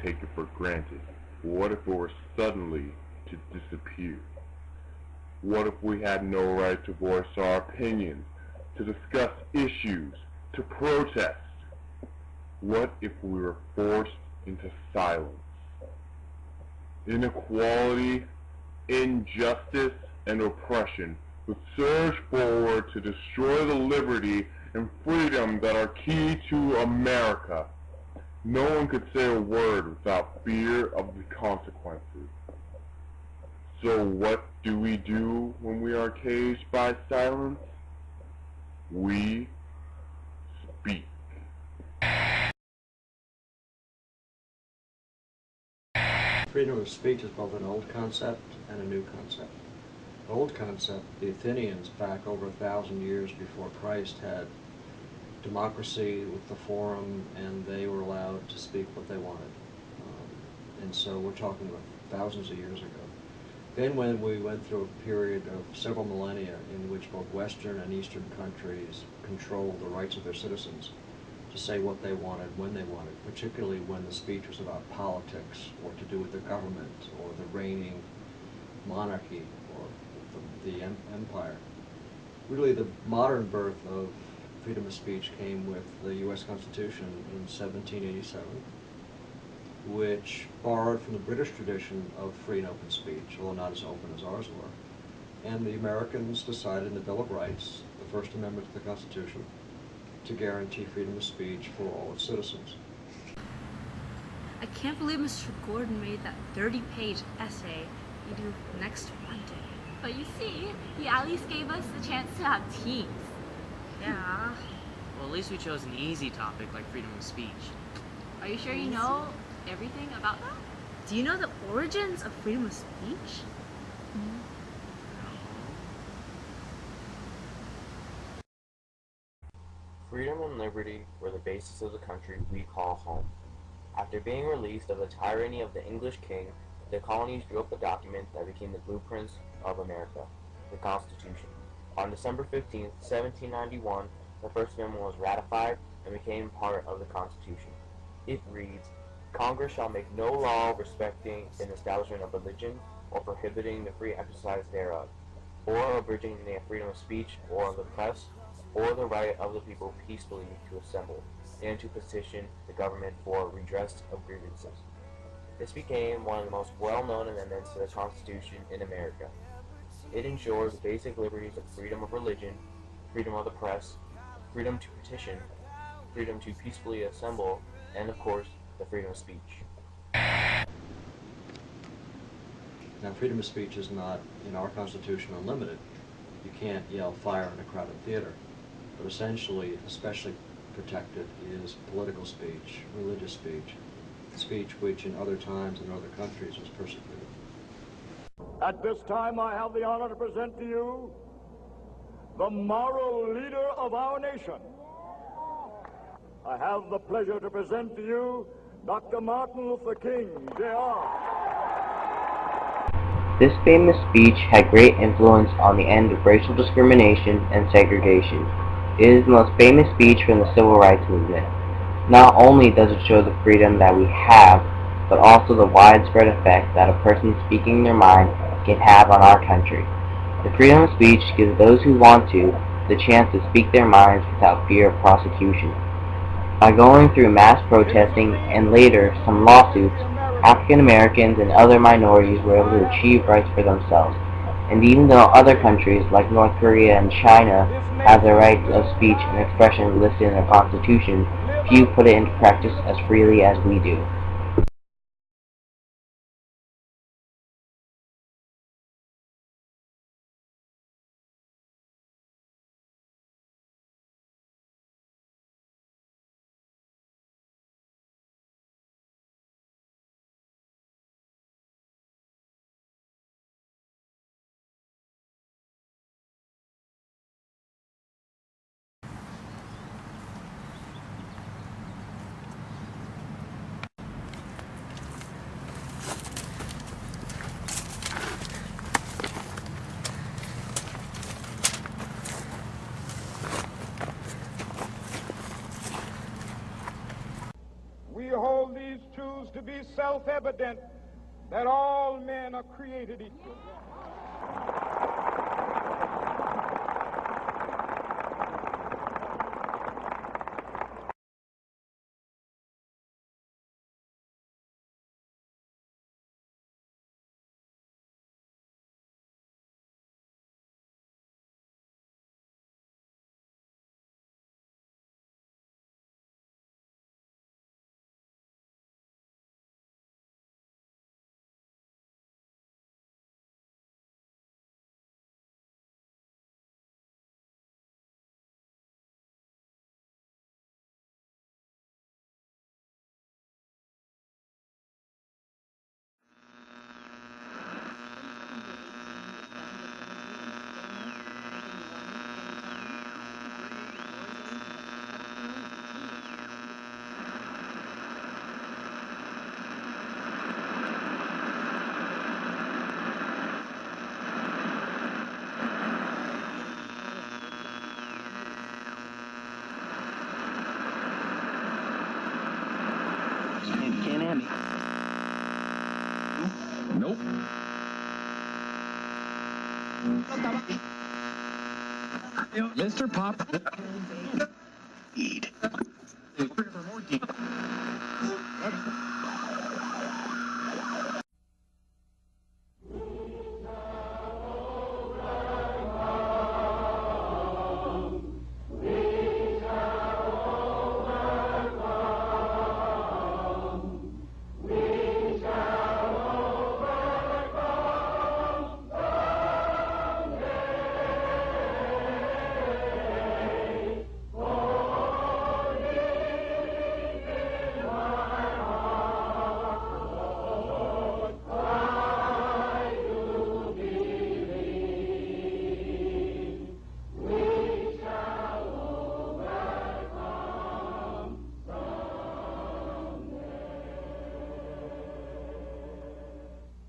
take it for granted? What if it were suddenly to disappear? What if we had no right to voice our opinions, to discuss issues, to protest? What if we were forced into silence? Inequality, injustice, and oppression would surge forward to destroy the liberty and freedom that are key to America. No one could say a word without fear of the consequences. So what do we do when we are caged by silence? We speak. Freedom of speech is both an old concept and a new concept. The old concept, the Athenians back over 1,000 years before Christ had democracy with the forum, and they were allowed to speak what they wanted. And so we're talking about thousands of years ago. Then when we went through a period of several millennia in which both Western and Eastern countries controlled the rights of their citizens to say what they wanted, when they wanted, particularly when the speech was about politics or to do with the government or the reigning monarchy or the empire. Really the modern birth of freedom of speech came with the U.S. Constitution in 1787, which borrowed from the British tradition of free and open speech, although not as open as ours were. And the Americans decided in the Bill of Rights, the First Amendment to the Constitution, to guarantee freedom of speech for all its citizens. I can't believe Mr. Gordon made that 30-page essay he due next Monday. But you see, he at least gave us the chance to have teams. Yeah. Well, at least we chose an easy topic like freedom of speech. Are you sure you know everything about that? Do you know the origins of freedom of speech? Freedom and liberty were the basis of the country we call home. After being released of the tyranny of the English king, the colonies drew up a document that became the blueprints of America, the Constitution. On December 15, 1791, the First Amendment was ratified and became part of the Constitution. It reads, "Congress shall make no law respecting an establishment of religion, or prohibiting the free exercise thereof, or abridging the freedom of speech or of the press, or the right of the people peacefully to assemble, and to petition the government for redress of grievances." This became one of the most well-known amendments to the Constitution in America. It ensures the basic liberties of freedom of religion, freedom of the press, freedom to petition, freedom to peacefully assemble, and of course, the freedom of speech. Now, freedom of speech is not, in our Constitution, unlimited. You can't yell fire in a crowded theater. But essentially, especially protected is political speech, religious speech, speech which in other times and other countries was persecuted. At this time, I have the honor to present to you the moral leader of our nation. I have the pleasure to present to you Dr. Martin Luther King, Jr. This famous speech had great influence on the end of racial discrimination and segregation. It is the most famous speech from the Civil Rights Movement. Not only does it show the freedom that we have, but also the widespread effect that a person speaking their mind can have on our country. The freedom of speech gives those who want to the chance to speak their minds without fear of prosecution. By going through mass protesting and later some lawsuits, African Americans and other minorities were able to achieve rights for themselves. And even though other countries like North Korea and China have the rights of speech and expression listed in their constitution, few put it into practice as freely as we do. self-evident that all men are created equal. Can't have me. Nope. Mr. Pop. Eat.